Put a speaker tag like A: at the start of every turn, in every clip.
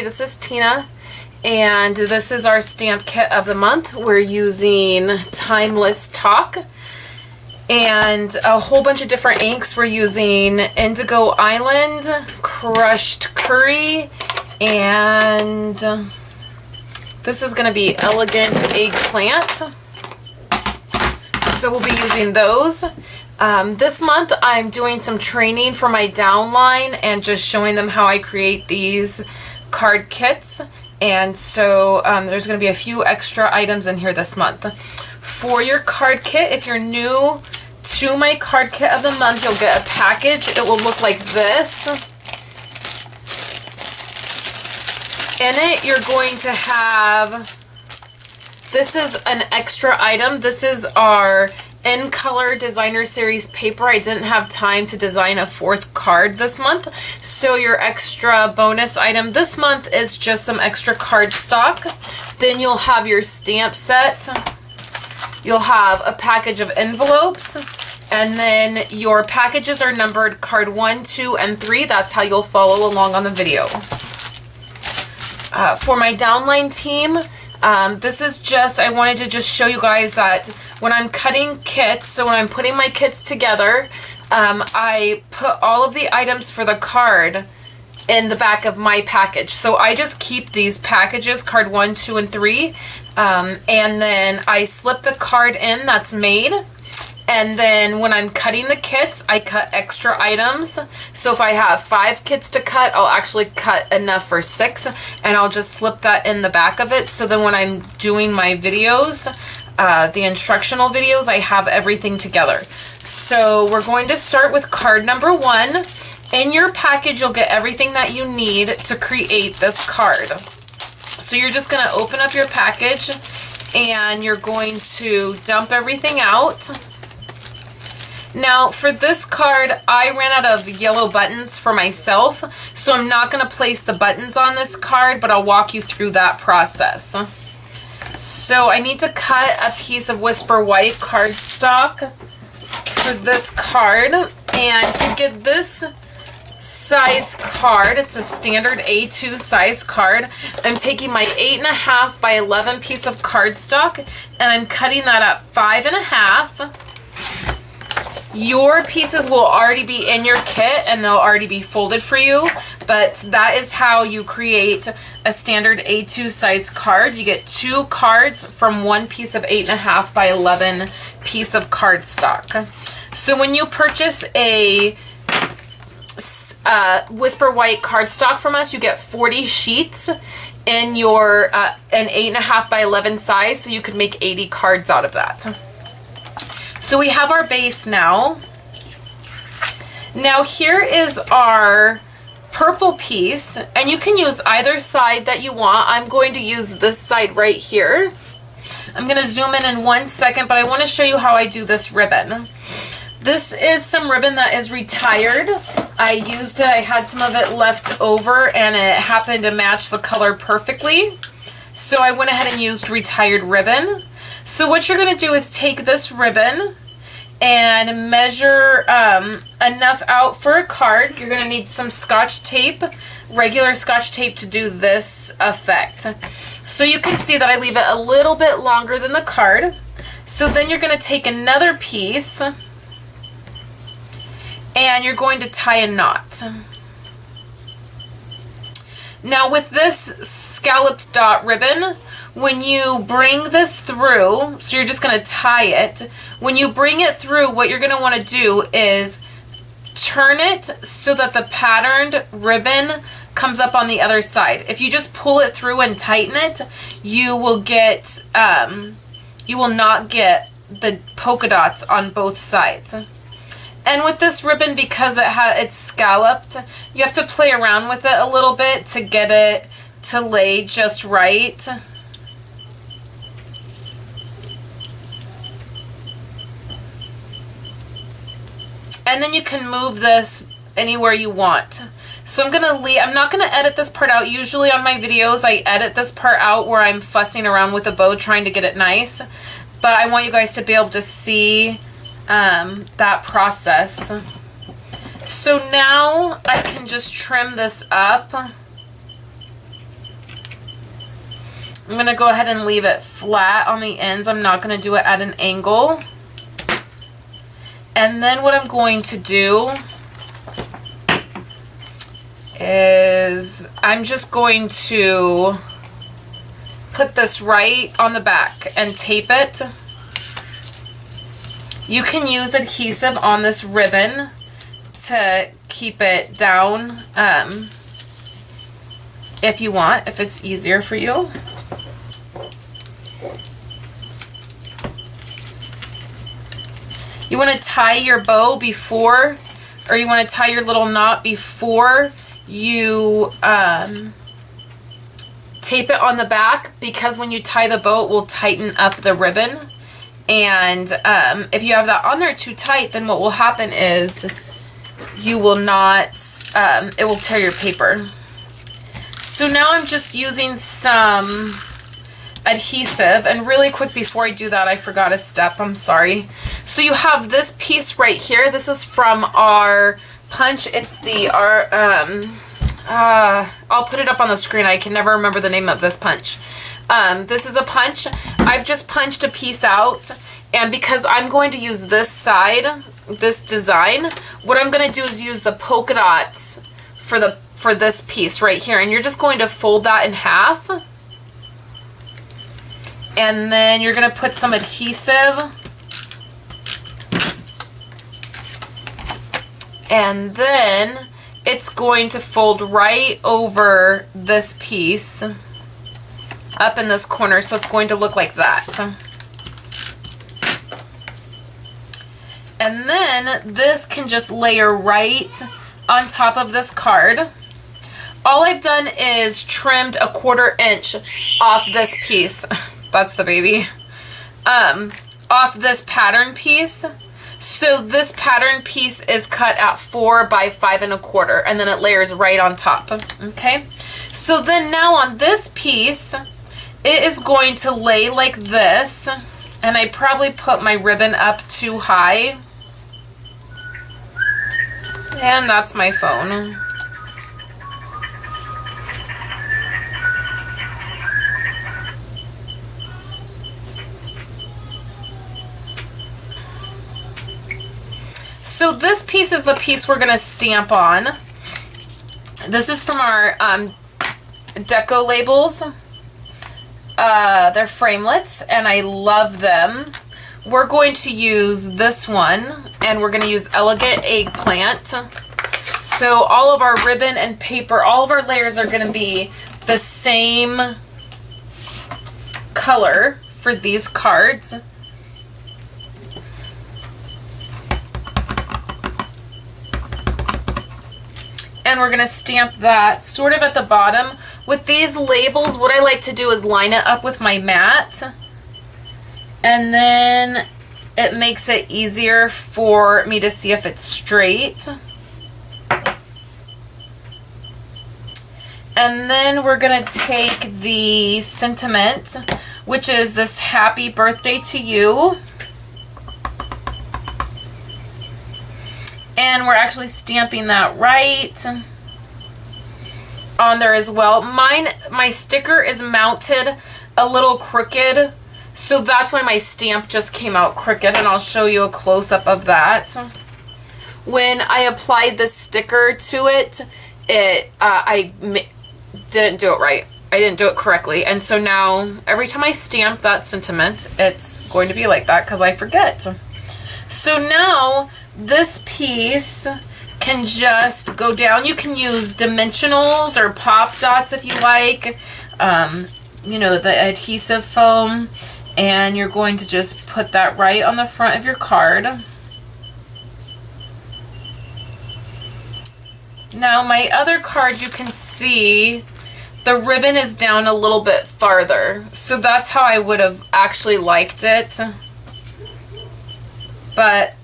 A: Hey, this is Tina, and this is our stamp kit of the month. We're using Timeless Talk and a whole bunch of different inks. We're using Indigo Island, Crushed Curry, and this is going to be Elegant Eggplant. So we'll be using those. This month I'm doing some training for my downline and just showing them how I create these card kits. And so there's going to be a few extra items in here this month. For your card kit, if you're new to my card kit of the month, you'll get a package. It will look like this. In it, you're going to have, this is an extra item. This is our In Color Designer Series paper. I didn't have time to design a fourth card this month, so your extra bonus item this month is just some extra cardstock. Then you'll have your stamp set. You'll have a package of envelopes, and then your packages are numbered card 1, 2, and 3. That's how you'll follow along on the video. For my downline team, this is just, I wanted to just show you guys that when I'm cutting kits, so when I'm putting my kits together, I put all of the items for the card in the back of my package. So I just keep these packages, card 1, 2, and 3, and then I slip the card in that's made. And then when I'm cutting the kits, I cut extra items. So if I have 5 kits to cut, I'll actually cut enough for 6, and I'll just slip that in the back of it. So then when I'm doing my videos, the instructional videos, I have everything together. So we're going to start with card number 1. In your package, you'll get everything that you need to create this card. So you're just going to open up your package, and you're going to dump everything out. Now, for this card, I ran out of yellow buttons for myself, so I'm not going to place the buttons on this card, but I'll walk you through that process. So I need to cut a piece of Whisper White cardstock for this card, and to get this size card, it's a standard A2 size card, I'm taking my 8.5 by 11 piece of cardstock, and I'm cutting that up 5.5. Your pieces will already be in your kit and they'll already be folded for you, but that is how you create a standard A2 size card. You get 2 cards from 1 piece of 8.5 by 11 piece of cardstock. So when you purchase a Whisper White cardstock from us, you get 40 sheets in your an 8.5 by 11 size, so you could make 80 cards out of that. So we have our base now. Now here is our purple piece, and you can use either side that you want. I'm going to use this side right here. I'm going to zoom in 1 second, but I want to show you how I do this ribbon. This is some ribbon that is retired. I used it, I had some of it left over, and it happened to match the color perfectly. So I went ahead and used retired ribbon. So what you're going to do is take this ribbon and measure enough out for a card. You're going to need some Scotch tape, regular Scotch tape, to do this effect. So you can see that I leave it a little bit longer than the card. So then you're going to take another piece and you're going to tie a knot. Now with this scalloped dot ribbon, when you bring this through, so you're just going to tie it, when you bring it through, what you're going to want to do is turn it so that the patterned ribbon comes up on the other side. If you just pull it through and tighten it, you will get, you will not get the polka dots on both sides. And with this ribbon, because it's scalloped, you have to play around with it a little bit to get it to lay just right. And then you can move this anywhere you want. So I'm not gonna edit this part out. Usually on my videos, I edit this part out where I'm fussing around with a bow trying to get it nice. But I want you guys to be able to see that process. So now I can just trim this up I'm going to go ahead and leave it flat on the ends. I'm not going to do it at an angle. And then what I'm going to do is I'm just going to put this right on the back and tape it. You can use adhesive on this ribbon to keep it down if you want, if it's easier for you. You want to tie your bow before, or you want to tie your little knot before you tape it on the back, because when you tie the bow, it will tighten up the ribbon. And if you have that on there too tight, then what will happen is you will not, it will tear your paper. So now I'm just using some adhesive, and really quick before I do that, I forgot a step, I'm sorry. So you have this piece right here. This is from our punch. It's the, I'll put it up on the screen. I can never remember the name of this punch. This is a punch. I've just punched a piece out, and because I'm going to use this side, this design, what I'm going to do is use the polka dots for this piece right here, and you're just going to fold that in half. And then you're going to put some adhesive. And then it's going to fold right over this piece up in this corner. So it's going to look like that. And then this can just layer right on top of this card. All I've done is trimmed 1/4 inch off this piece. That's the baby. Off this pattern piece. So this pattern piece is cut at 4 by 5 1/4, and then it layers right on top. Okay. So then now on this piece, it is going to lay like this, and I probably put my ribbon up too high. And that's my phone. So this piece is the piece we're going to stamp on. This is from our deco labels. They're framelets, and I love them. We're going to use this one, and we're going to use Elegant Eggplant. So all of our ribbon and paper, all of our layers are going to be the same color for these cards. And we're going to stamp that sort of at the bottom. With these labels, what I like to do is line it up with my mat. And then it makes it easier for me to see if it's straight. And then we're going to take the sentiment, which is this happy birthday to you. And we're actually stamping that right on there as well. My sticker is mounted a little crooked, so that's why my stamp just came out crooked, and I'll show you a close-up of that. When I applied the sticker to it, I didn't do it right. I didn't do it correctly, and so now every time I stamp that sentiment, it's going to be like that because I forget. So now this piece can just go down. You can use dimensionals or pop dots if you like, you know, the adhesive foam, and you're going to just put that right on the front of your card. Now my other card, you can see the ribbon is down a little bit farther, so that's how I would have actually liked it, but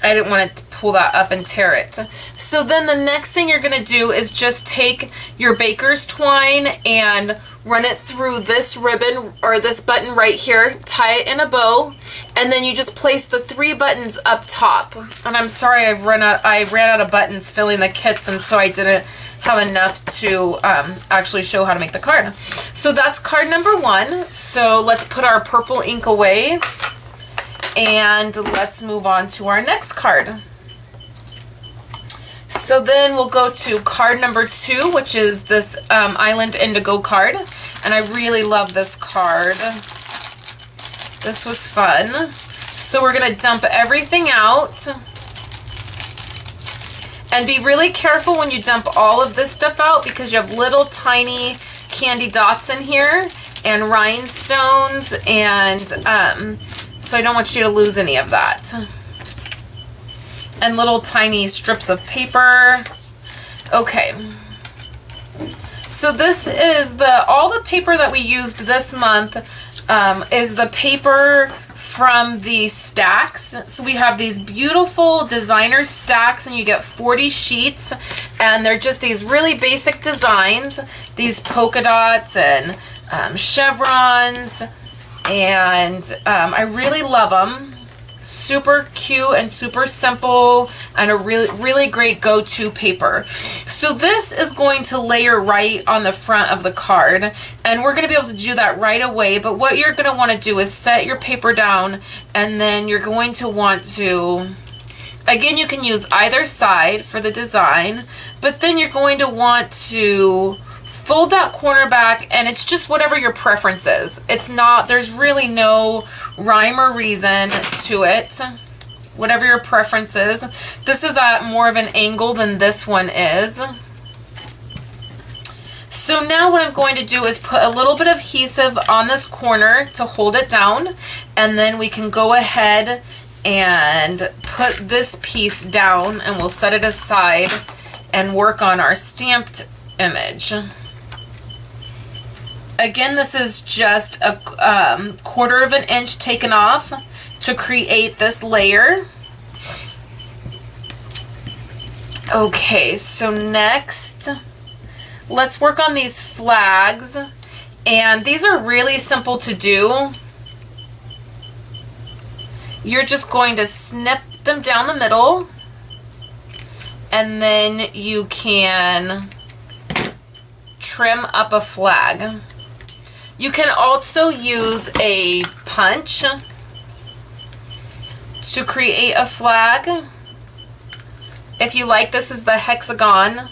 A: I didn't want to pull that up and tear it. So then the next thing you're going to do is just take your baker's twine and run it through this ribbon or this button right here, tie it in a bow, and then you just place the 3 buttons up top. And I'm sorry, I ran out of buttons filling the kits, and so I didn't have enough to actually show how to make the card. So that's card number 1. So let's put our purple ink away and let's move on to our next card. So then we'll go to card number 2, which is this Island Indigo card. And I really love this card. This was fun. So we're going to dump everything out. And be really careful when you dump all of this stuff out, because you have little tiny candy dots in here and rhinestones. And so I don't want you to lose any of that. And little tiny strips of paper. Okay. So this is all the paper that we used this month is the paper from the stacks. So we have these beautiful designer stacks, and you get 40 sheets, and they're just these really basic designs, these polka dots and chevrons, and I really love them. Super cute and super simple, and a really great go-to paper. So this is going to layer right on the front of the card, and we're going to be able to do that right away. But what you're going to want to do is set your paper down, and then you're going to want to, again, you can use either side for the design, but then you're going to want to fold that corner back, and it's just whatever your preference is. It's not, there's really no rhyme or reason to it. Whatever your preference is. This is at more of an angle than this one is. So now what I'm going to do is put a little bit of adhesive on this corner to hold it down, and then we can go ahead and put this piece down, and we'll set it aside and work on our stamped image. Again, this is just a 1/4 of an inch taken off to create this layer. Okay, so next, let's work on these flags. And these are really simple to do. You're just going to snip them down the middle, and then you can trim up a flag. You can also use a punch to create a flag. If you like, this is the hexagon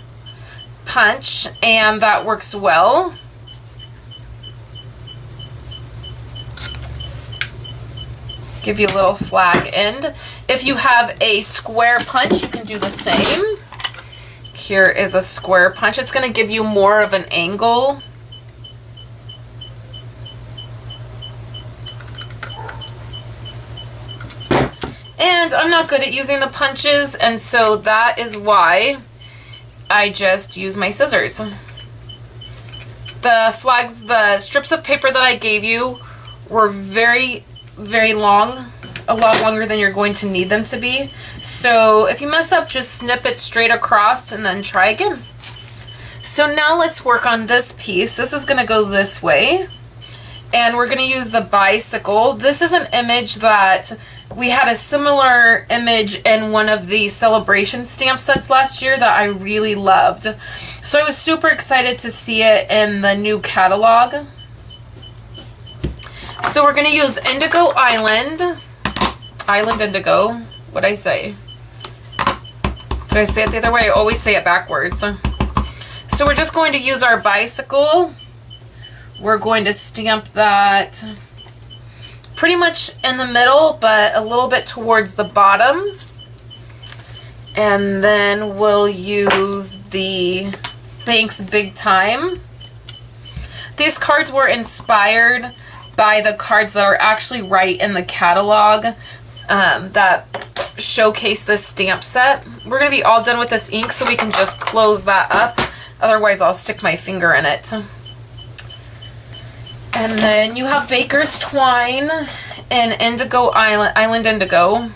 A: punch, and that works well. Give you a little flag end. If you have a square punch, you can do the same. Here is a square punch. It's going to give you more of an angle. And I'm not good at using the punches, and so that is why I just use my scissors. The flags, the strips of paper that I gave you were very, very long, a lot longer than you're going to need them to be. So if you mess up, just snip it straight across and then try again. So now let's work on this piece. This is going to go this way, and we're going to use the bicycle. This is an image that we had a similar image in one of the celebration stamp sets last year that I really loved. So I was super excited to see it in the new catalog. So we're going to use Indigo Island. Island Indigo. What'd I say? Did I say it the other way? I always say it backwards. So we're just going to use our bicycle. We're going to stamp that pretty much in the middle, but a little bit towards the bottom. And then we'll use the Thanks Big Time. These cards were inspired by the cards that are actually right in the catalog that showcase this stamp set. We're going to be all done with this ink, so we can just close that up. Otherwise, I'll stick my finger in it. And then you have Baker's Twine and Indigo Island Indigo.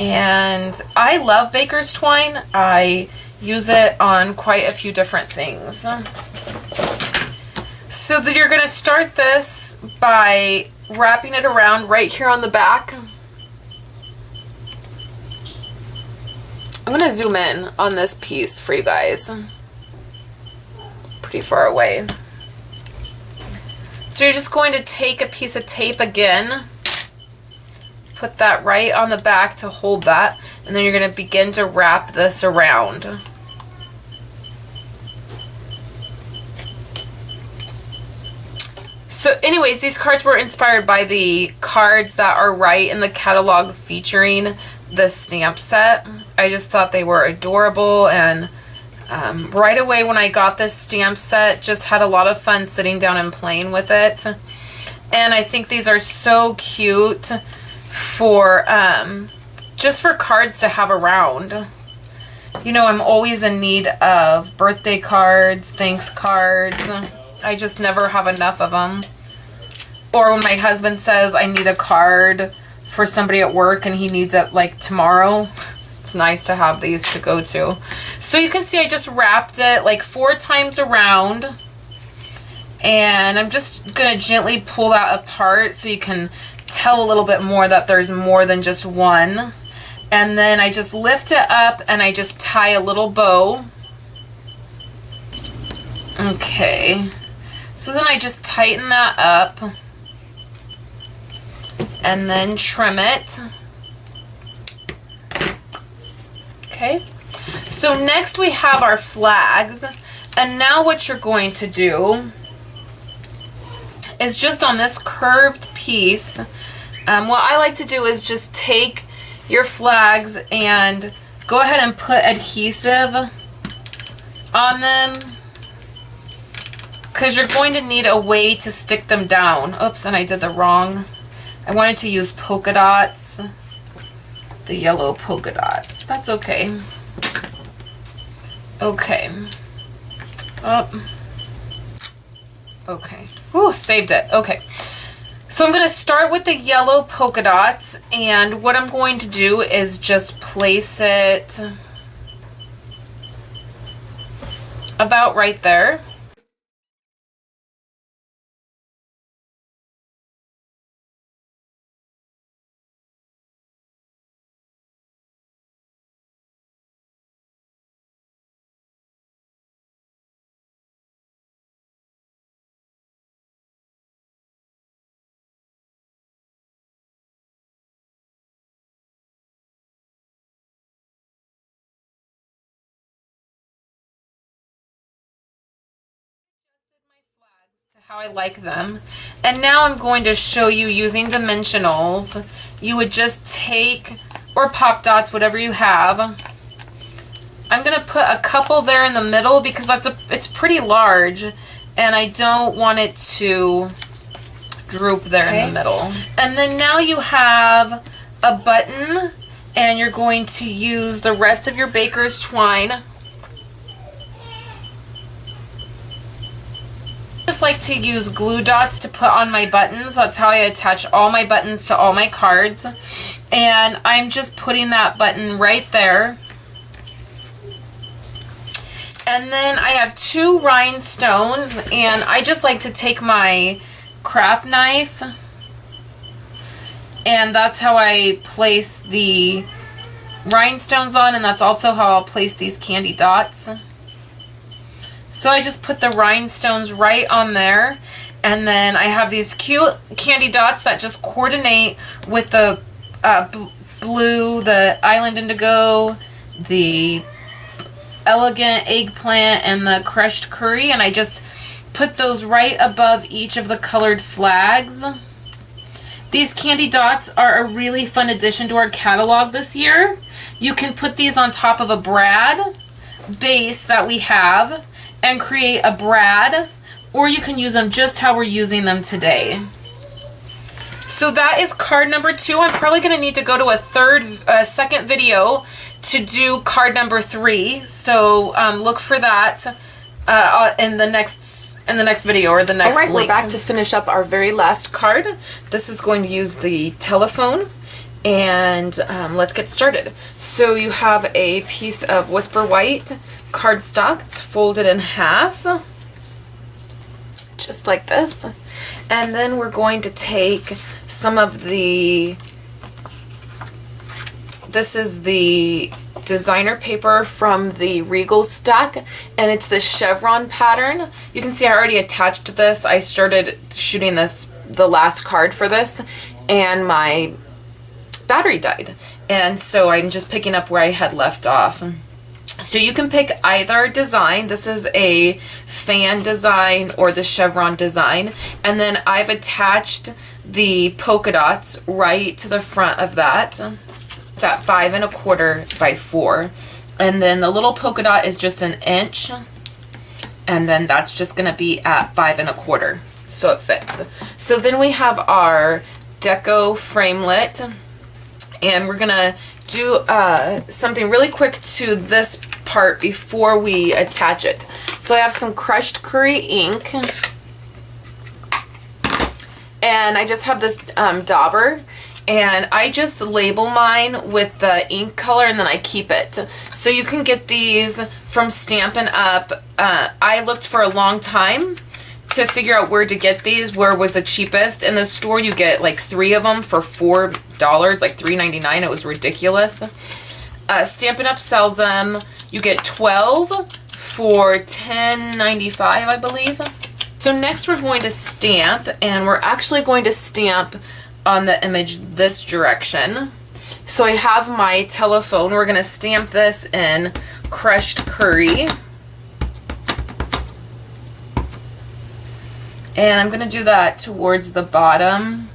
A: And I love Baker's Twine. I use it on quite a few different things. So that you're going to start this by wrapping it around right here on the back. I'm going to zoom in on this piece for you guys. Pretty far away. So you're just going to take a piece of tape again, put that right on the back to hold that, and then you're going to begin to wrap this around. So anyways, these cards were inspired by the cards that are right in the catalog featuring the stamp set. I just thought they were adorable, and right away when I got this stamp set, just had a lot of fun sitting down and playing with it. And I think these are so cute for just for cards to have around. You know, I'm always in need of birthday cards, thanks cards. I just never have enough of them. Or when my husband says I need a card for somebody at work and he needs it like tomorrow, it's nice to have these to go to. So you can see I just wrapped it like 4 times around, and I'm just gonna gently pull that apart so you can tell a little bit more that there's more than just one. And then I just lift it up and I just tie a little bow. Okay, so then I just tighten that up and then trim it. Okay, so next we have our flags, and now what you're going to do is just on this curved piece, what I like to do is just take your flags and go ahead and put adhesive on them, because you're going to need a way to stick them down. Oops, and I did the wrong. I wanted to use polka dots, the yellow polka dots. That's okay. Okay. Oh. Okay. Ooh, saved it. Okay. So I'm going to start with the yellow polka dots, and what I'm going to do is just place it about right there. How I like them. And now I'm going to show you using dimensionals. You would just take, or pop dots, whatever you have. I'm going to put a couple there in the middle because it's pretty large, and I don't want it to droop there in the middle. And then now you have a button, and you're going to use the rest of your baker's twine. I just like to use glue dots to put on my buttons. That's how I attach all my buttons to all my cards. And I'm just putting that button right there. And then I have 2 rhinestones, and I just like to take my craft knife, and that's how I place the rhinestones on, and that's also how I'll place these candy dots. So I just put the rhinestones right on there, and then I have these cute candy dots that just coordinate with the blue, the island indigo, the elegant eggplant, and the crushed curry, and I just put those right above each of the colored flags. These candy dots are a really fun addition to our catalog this year. You can put these on top of a brad base that we have and create a brad, or you can use them just how we're using them today. So that is card number 2. I'm probably going to need to go to a second video to do card number 3. So look for that in the next video, or the next link. All right, we're back to finish up our very last card. This is going to use the telephone, and let's get started. So you have a piece of Whisper White cardstock. It's folded in half. just like this. And then we're going to take some of the, this is the designer paper from the Regal stack, and it's the chevron pattern. You can see I already attached this. I started shooting this, the last card for this, and my battery died. And so I'm just picking up where I had left off. So you can pick either design. This is a fan design or the chevron design. And then I've attached the polka dots right to the front of that. It's at 5 1/4 by 4. And then the little polka dot is just 1 inch. And then that's just gonna be at 5 1/4. So it fits. So then we have our deco framelit. And we're gonna do something really quick to this part before we attach it. So I have some crushed curry ink, and I just have this dauber, and I just label mine with the ink color, and then I keep it. So you can get these from Stampin' Up. I looked for a long time to figure out where to get these, where was the cheapest. In the store you get like 3 of them for $4, like $3.99. It was ridiculous. Stampin' Up sells them. You get 12 for $10.95, I believe. So next we're going to stamp, and we're actually going to stamp on the image this direction. So I have my telephone. We're gonna stamp this in crushed curry. And I'm going to do that towards the bottom.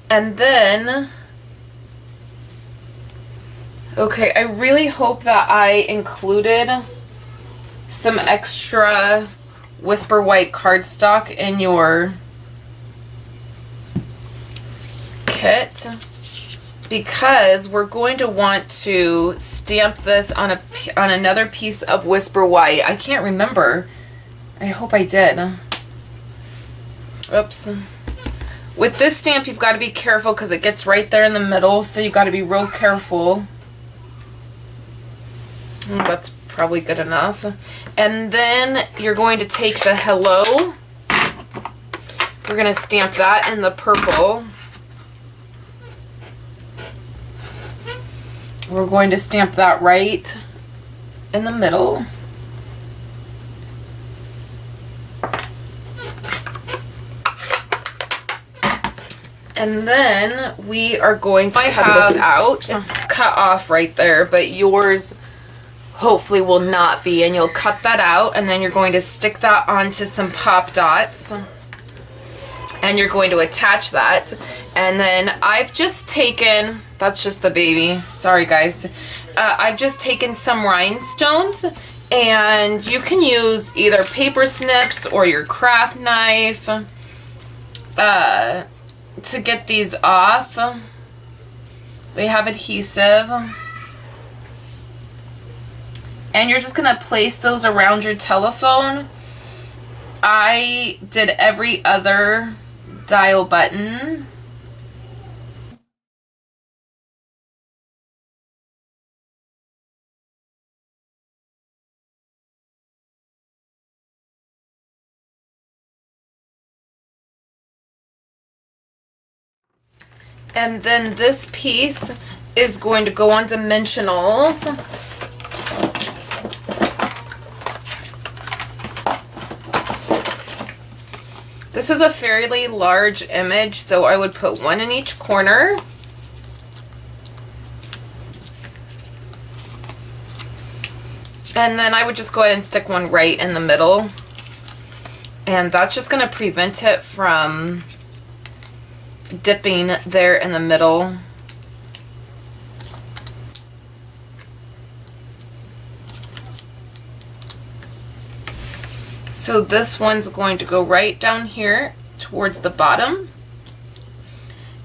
A: And then, okay, I really hope that I included some extra Whisper White cardstock in your kit, because we're going to want to stamp this on another piece of Whisper White. I can't remember. I hope I did. Oops. With this stamp, you've got to be careful because it gets right there in the middle, so you've got to be real careful. That's probably good enough. And then you're going to take the hello. We're going to stamp that in the purple. We're going to stamp that right in the middle. And then we are going to cut this out. It's cut off right there, but yours hopefully will not be. And you'll cut that out, and then you're going to stick that onto some pop dots. And you're going to attach that. And then I've just taken, that's just the baby, sorry guys. I've just taken some rhinestones, and you can use either paper snips or your craft knife to get these off. They have adhesive. And you're just going to place those around your telephone. I did every other dial button. And then this piece is going to go on dimensionals. This is a fairly large image, so I would put one in each corner. And then I would just go ahead and stick one right in the middle. And that's just going to prevent it from dipping there in the middle. So this one's going to go right down here towards the bottom.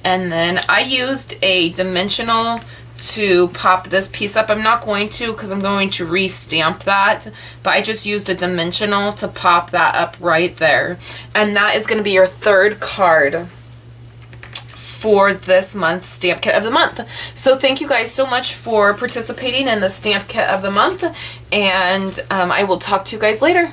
A: And then I used a dimensional to pop this piece up. I'm not going to, because I'm going to re-stamp that, but I just used a dimensional to pop that up right there. And that is going to be your third card for this month's stamp kit of the month. So thank you guys so much for participating in the stamp kit of the month, and I will talk to you guys later.